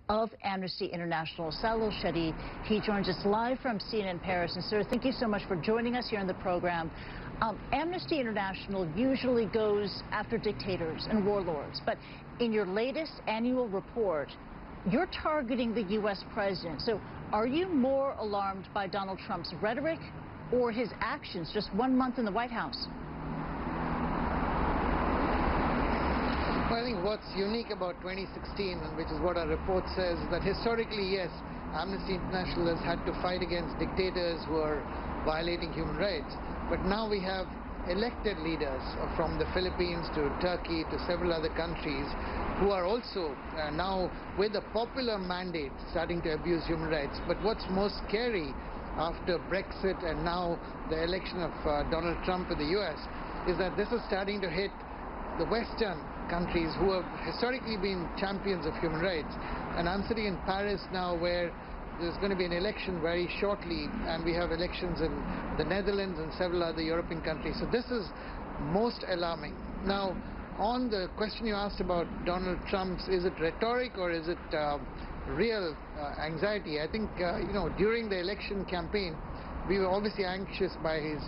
of Amnesty International, Salil Shetty. He joins us live from CNN Paris. And sir, thank you so much for joining us here on the program. Amnesty International usually goes after dictators and warlords, but in your latest annual report, you're targeting the U.S. president. So are you more alarmed by Donald Trump's rhetoric or his actions just 1 month in the White House? Well, I think what's unique about 2016, and which is what our report says, is that historically, yes, Amnesty International has had to fight against dictators who are violating human rights. But now we have elected leaders from the Philippines to Turkey to several other countries who are also now with a popular mandate starting to abuse human rights. But what's most scary after Brexit and now the election of Donald Trump in the US is that this is starting to hit the Western countries who have historically been champions of human rights. And I'm sitting in Paris now where there's going to be an election very shortly, and we have elections in the Netherlands and several other European countries. So this is most alarming. Now, on the question you asked about Donald Trump's, is it rhetoric or is it real anxiety? I think, during the election campaign, we were obviously anxious by his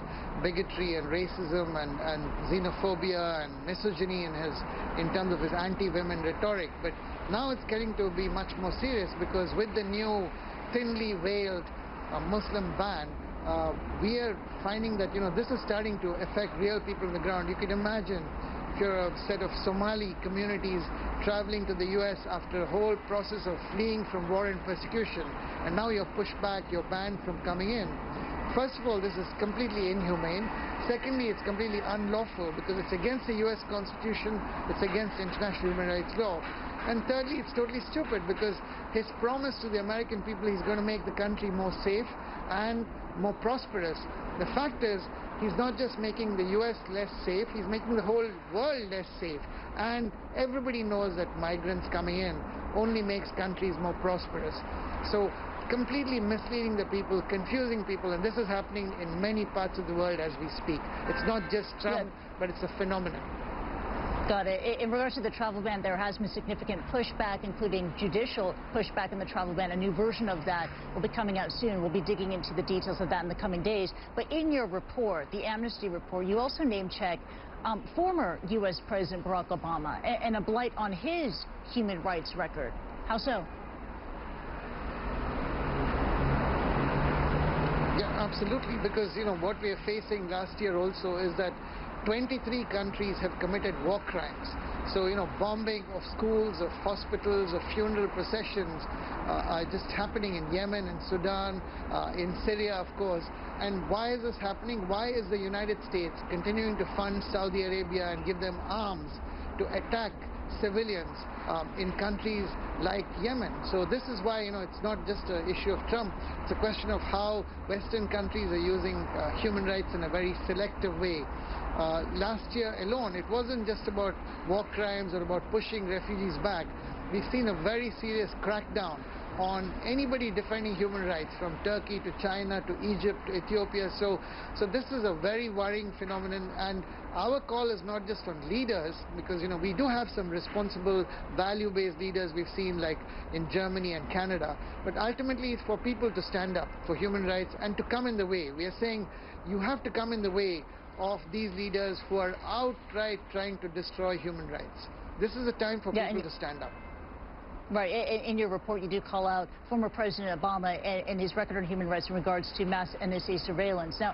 bigotry and racism and xenophobia and misogyny in terms of his anti-women rhetoric. But now it's getting to be much more serious because with the new thinly veiled Muslim ban, we are finding that this is starting to affect real people on the ground. You can imagine if you're a set of Somali communities traveling to the US after a whole process of fleeing from war and persecution, and now you're pushed back, you're banned from coming in. First of all, this is completely inhumane. Secondly, it's completely unlawful because it's against the US Constitution, it's against international human rights law. And thirdly, it's totally stupid because his promise to the American people he's going to make the country more safe and more prosperous. The fact is, he's not just making the US less safe, he's making the whole world less safe. And everybody knows that migrants coming in only makes countries more prosperous. So completely misleading the people, confusing people, and this is happening in many parts of the world as we speak. It's not just Trump, but it's a phenomenon. Got it. In regards to the travel ban, there has been significant pushback, including judicial pushback on the travel ban. A new version of that will be coming out soon. We'll be digging into the details of that in the coming days. But in your report, the Amnesty report, you also name-check former U.S. President Barack Obama and a blight on his human rights record. How so? Yeah, absolutely, because what we are facing last year also is that 23 countries have committed war crimes. So bombing of schools, of hospitals, of funeral processions are just happening in Yemen and Sudan, in Syria, of course. And why is this happening? Why is the United States continuing to fund Saudi Arabia and give them arms to attack civilians in countries like Yemen? So this is why, it's not just an issue of Trump. It's a question of how Western countries are using human rights in a very selective way. Last year alone, it wasn't just about war crimes or about pushing refugees back. We've seen a very serious crackdown on anybody defending human rights, from Turkey to China to Egypt to Ethiopia. So this is a very worrying phenomenon, and our call is not just on leaders, because we do have some responsible value-based leaders we've seen like in Germany and Canada, but ultimately it's for people to stand up for human rights and to come in the way. We are saying you have to come in the way of these leaders who are outright trying to destroy human rights. This is a time for people to stand up. Right. In your report, you do call out former President Obama and his record on human rights in regards to mass NSA surveillance. Now,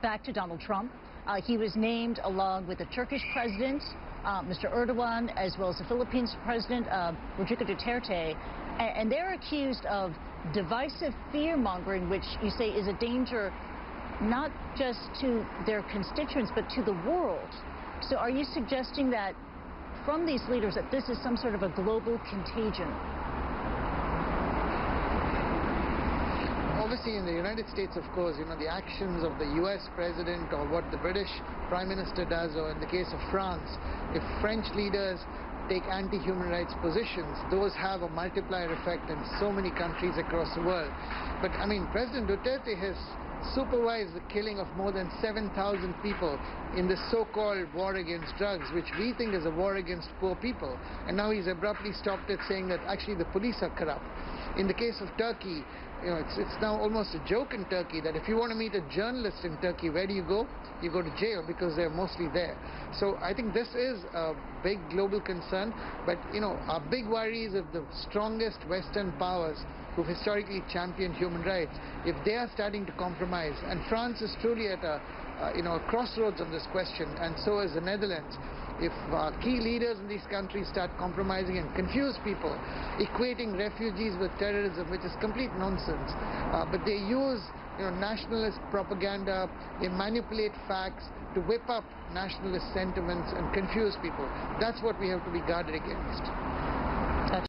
back to Donald Trump. He was named along with the Turkish president, Mr. Erdogan, as well as the Philippines president, Rodrigo Duterte, and they're accused of divisive fear-mongering, which you say is a danger not just to their constituents, but to the world. So are you suggesting that from these leaders that this is some sort of a global contagion? Obviously, in the United States, of course, the actions of the US president or what the British Prime Minister does, or in the case of France, if French leaders take anti-human rights positions, those have a multiplier effect in so many countries across the world. But, President Duterte has supervised the killing of more than 7,000 people in the so-called war against drugs, which we think is a war against poor people. And now he's abruptly stopped it, saying that actually the police are corrupt. In the case of Turkey, it's now almost a joke in Turkey that if you want to meet a journalist in Turkey, where do you go? You go to jail, because they're mostly there. So I think this is a big global concern, but our big worry is if the strongest Western powers who've historically championed human rights, if they are starting to compromise, and France is truly at a crossroads on this question, and so is the Netherlands. If key leaders in these countries start compromising and confuse people, equating refugees with terrorism, which is complete nonsense, but they use nationalist propaganda, they manipulate facts to whip up nationalist sentiments and confuse people. That's what we have to be guarded against.